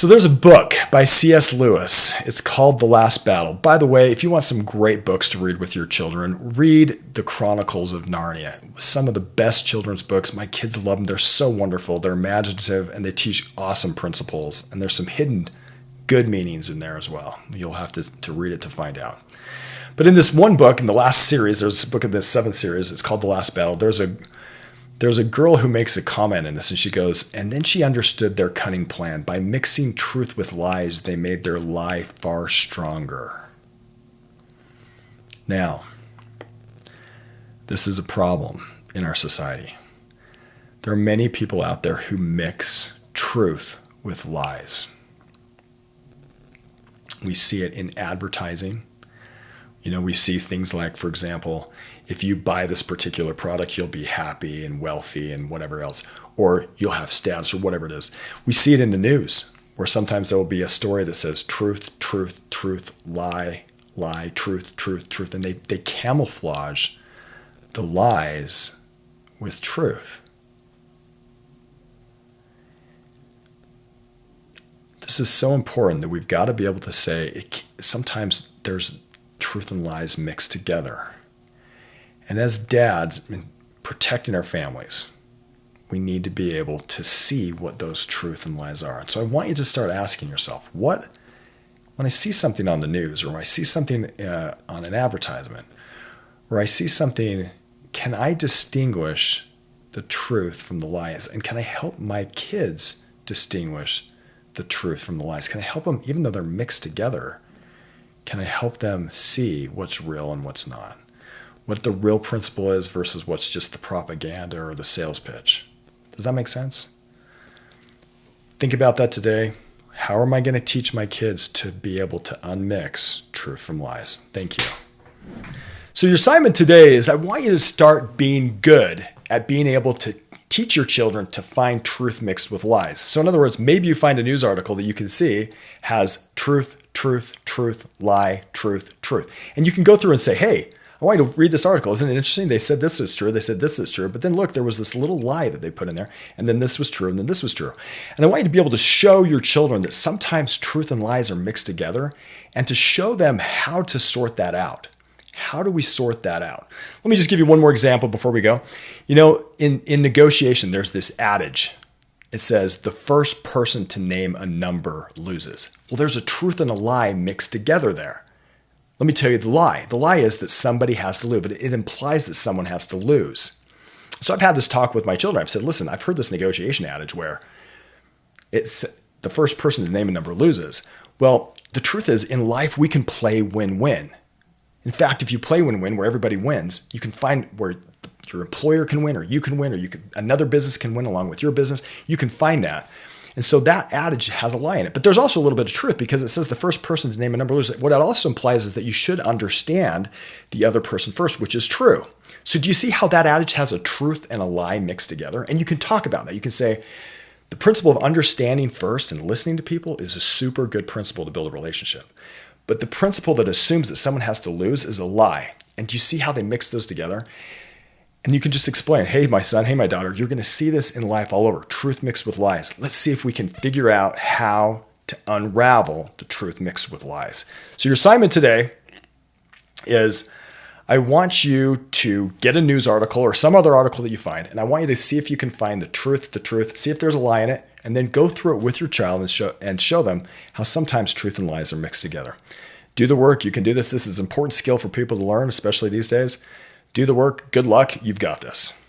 So there's a book by C.S. Lewis. It's called The Last Battle. By the way, if you want some great books to read with your children, read The Chronicles of Narnia. Some of the best children's books. My kids love them. They're so wonderful. They're imaginative and they teach awesome principles. And there's some hidden good meanings in there as well. You'll have to read it to find out. But in this one book, in the last series, there's a book in the 7th series. It's called The Last Battle. There's a girl who makes a comment in this, and she goes, and then she understood their cunning plan. By mixing truth with lies, they made their lie far stronger. Now, this is a problem in our society. There are many people out there who mix truth with lies. We see it in advertising. We see things like, for example, if you buy this particular product, you'll be happy and wealthy and whatever else, or you'll have status or whatever it is. We see it in the news where sometimes there will be a story that says truth, truth, truth, lie, lie, truth, truth, truth, and they camouflage the lies with truth. This is so important that we've got to be able to say sometimes there's truth and lies mixed together. And as dads, protecting our families, we need to be able to see what those truth and lies are. And so I want you to start asking yourself, when I see something on the news, or when I see something on an advertisement, or I see something, can I distinguish the truth from the lies? And can I help my kids distinguish the truth from the lies? Can I help them, even though they're mixed together, can I help them see what's real and what's not? What the real principle is versus what's just the propaganda or the sales pitch. Does that make sense? Think about that today. How am I going to teach my kids to be able to unmix truth from lies? Thank you. So your assignment today is I want you to start being good at being able to teach your children to find truth mixed with lies. So in other words, maybe you find a news article that you can see has truth, truth, truth, lie, truth, truth. And you can go through and say, hey, I want you to read this article. Isn't it interesting? They said this is true. They said this is true. But then look, there was this little lie that they put in there. And then this was true. And then this was true. And I want you to be able to show your children that sometimes truth and lies are mixed together and to show them how to sort that out. How do we sort that out? Let me just give you one more example before we go. In negotiation, there's this adage. It says the first person to name a number loses. Well, there's a truth and a lie mixed together there. Let me tell you the lie. The lie is that somebody has to lose, but it implies that someone has to lose. So I've had this talk with my children. I've said, listen, I've heard this negotiation adage where it's the first person to name a number loses. Well, the truth is in life, we can play win-win. In fact, if you play win-win where everybody wins, you can find where your employer can win or you can win or another business can win along with your business. You can find that. And so that adage has a lie in it. But there's also a little bit of truth because it says the first person to name a number loses. What it also implies is that you should understand the other person first, which is true. So do you see how that adage has a truth and a lie mixed together? And you can talk about that. You can say the principle of understanding first and listening to people is a super good principle to build a relationship. But the principle that assumes that someone has to lose is a lie. And do you see how they mix those together? And you can just explain, hey, my son, hey, my daughter, you're going to see this in life all over. Truth mixed with lies. Let's see if we can figure out how to unravel the truth mixed with lies. So your assignment today is I want you to get a news article or some other article that you find, and I want you to see if you can find the truth, see if there's a lie in it, and then go through it with your child and show them how sometimes truth and lies are mixed together. Do the work. You can do this. This is an important skill for people to learn, especially these days. Do the work. Good luck. You've got this.